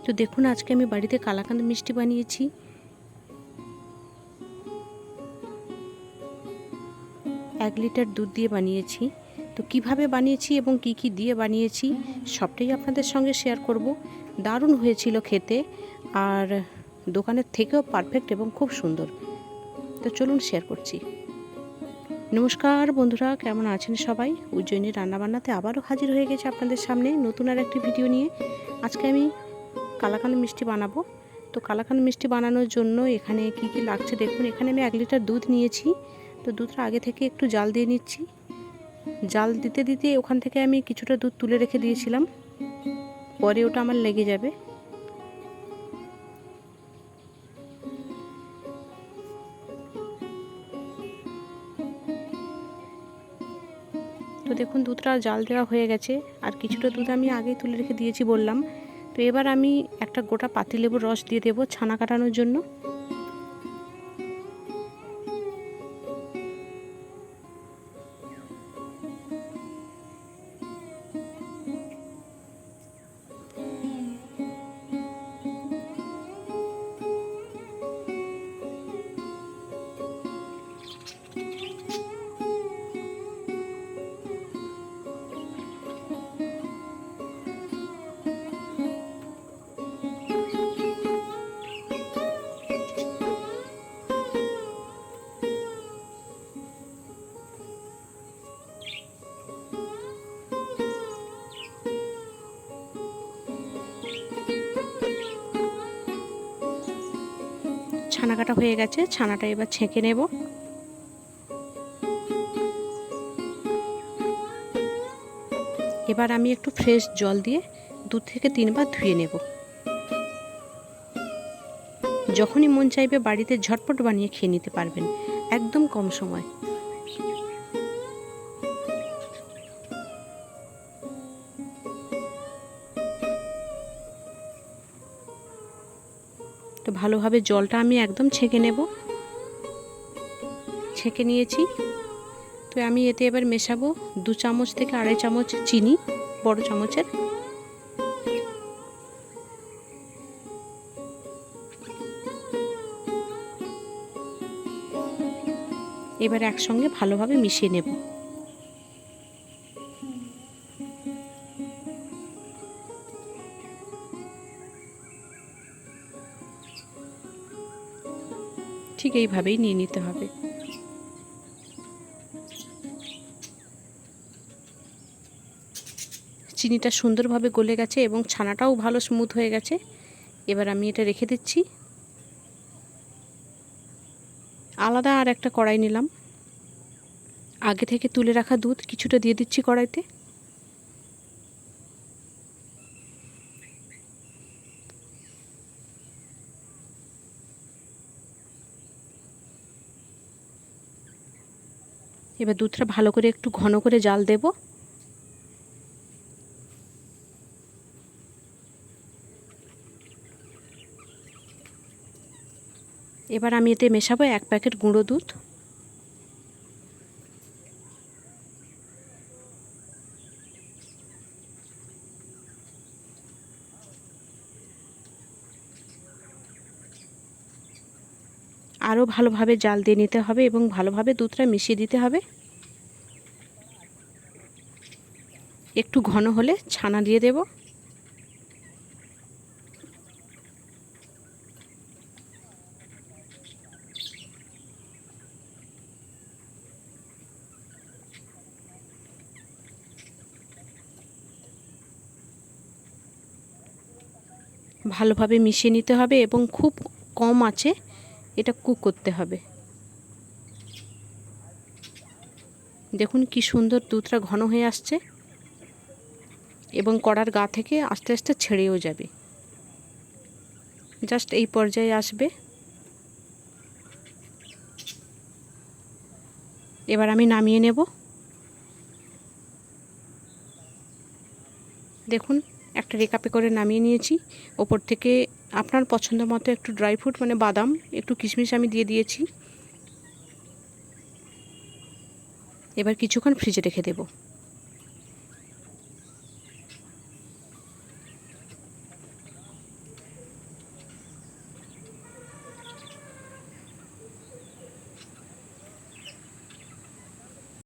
তো দেখুন আজকে আমি বাড়িতে কালাকাঁদ মিষ্টি বানিয়েছি। এক লিটার দুধ দিয়ে বানিয়েছি। তো কিভাবে বানিয়েছি এবং কি কি দিয়ে বানিয়েছি সবটাই আপনাদের সঙ্গে শেয়ার করব। দারুণ হয়েছিল খেতে, আর দোকানের থেকেও পারফেক্ট এবং খুব সুন্দর। তো চলুন শেয়ার করছি। নমস্কার বন্ধুরা, কেমন আছেন সবাই? উজ্জয়িনীর রান্নাবান্নাতে আবারও হাজির হয়ে গেছে আপনাদের সামনে নতুন আর একটি ভিডিও নিয়ে। আজকে আমি কালাকাঁদ মিষ্টি বানাবো। তো কালাকাঁদ মিষ্টি বানানোর জন্য এখানে কি কি লাগছে দেখুন। এখানে আমি 1 লিটার দুধ নিয়েছি। তো দুধটা আগে থেকে একটু জাল দিয়ে নিচ্ছি। জাল দিতে দিতে ওখান থেকে আমি কিছুটা দুধ তুলে রেখে দিয়েছিলাম, পরে ওটা আমার লেগে যাবে। তো দেখুন দুধটা জাল দেওয়া হয়ে গেছে, আর কিছুটা দুধ আমি আগেই তুলে রেখে দিয়েছি বললাম। তো এবার আমি একটা গোটা পাতিলেবুর রস দিয়ে দেবো ছানা কাটানোর জন্য। ছানা কাটা হয়ে গেছে, ছানাটা এবার ছেঁকে নেব। এবার আমি একটু ফ্রেশ জল দিয়ে 2 থেকে 3 বার ধুয়ে নেব। যখনই মন চাইবে বাড়িতে ঝটপট বানিয়ে খেয়ে নিতে পারবেন, একদম কম সময়। তো ভালোভাবে জলটা আমি একদম ছেঁকে নেব। ছেঁকে নিয়েছি। তো আমি এতে এবার মেশাবো 2 চামচ থেকে 2.5 চামচ চিনি, বড় চামচের। এবার একসঙ্গে ভালোভাবে মিশিয়ে নেব। ঠিক এইভাবেই নিয়ে নিতে হবে। চিনিটা সুন্দরভাবে গলে গেছে এবং ছানাটাও ভালো স্মুথ হয়ে গেছে। এবার আমি এটা রেখে দিচ্ছি। আলাদা আর একটা কড়াই নিলাম। আগে থেকে তুলে রাখা দুধ কিছুটা দিয়ে দিচ্ছি কড়াইতে। এবার দুধটা ভালো করে একটু ঘন করে জাল দেব। এবার আমি এতে মেশাবো 1 প্যাকেট গুঁড়ো দুধ। আরও ভালোভাবে জাল দিয়ে নিতে হবে এবং ভালোভাবে দুধটা মিশিয়ে দিতে হবে। একটু ঘন হলে ছানা দিয়ে দেব। ভালোভাবে মিশিয়ে নিতে হবে এবং খুব কম আঁচে এটা কুক করতে হবে। দেখুন কি সুন্দর দুধটা ঘন হয়ে আসছে এবং কড়ার গা থেকে আস্তে আস্তে ছেড়েও যাবে। জাস্ট এই পর্যায়ে আসবে। এবার আমি নামিয়ে নেব। দেখুন একটা রেকাপে করে নামিয়ে নিয়েছি। ওপর থেকে আপনার পছন্দ মতো একটু ড্রাই ফ্রুট মানে বাদাম, একটু কিশমিশ আমি দিয়ে দিয়েছি। এবার কিছুক্ষণ ফ্রিজে রেখে দেব।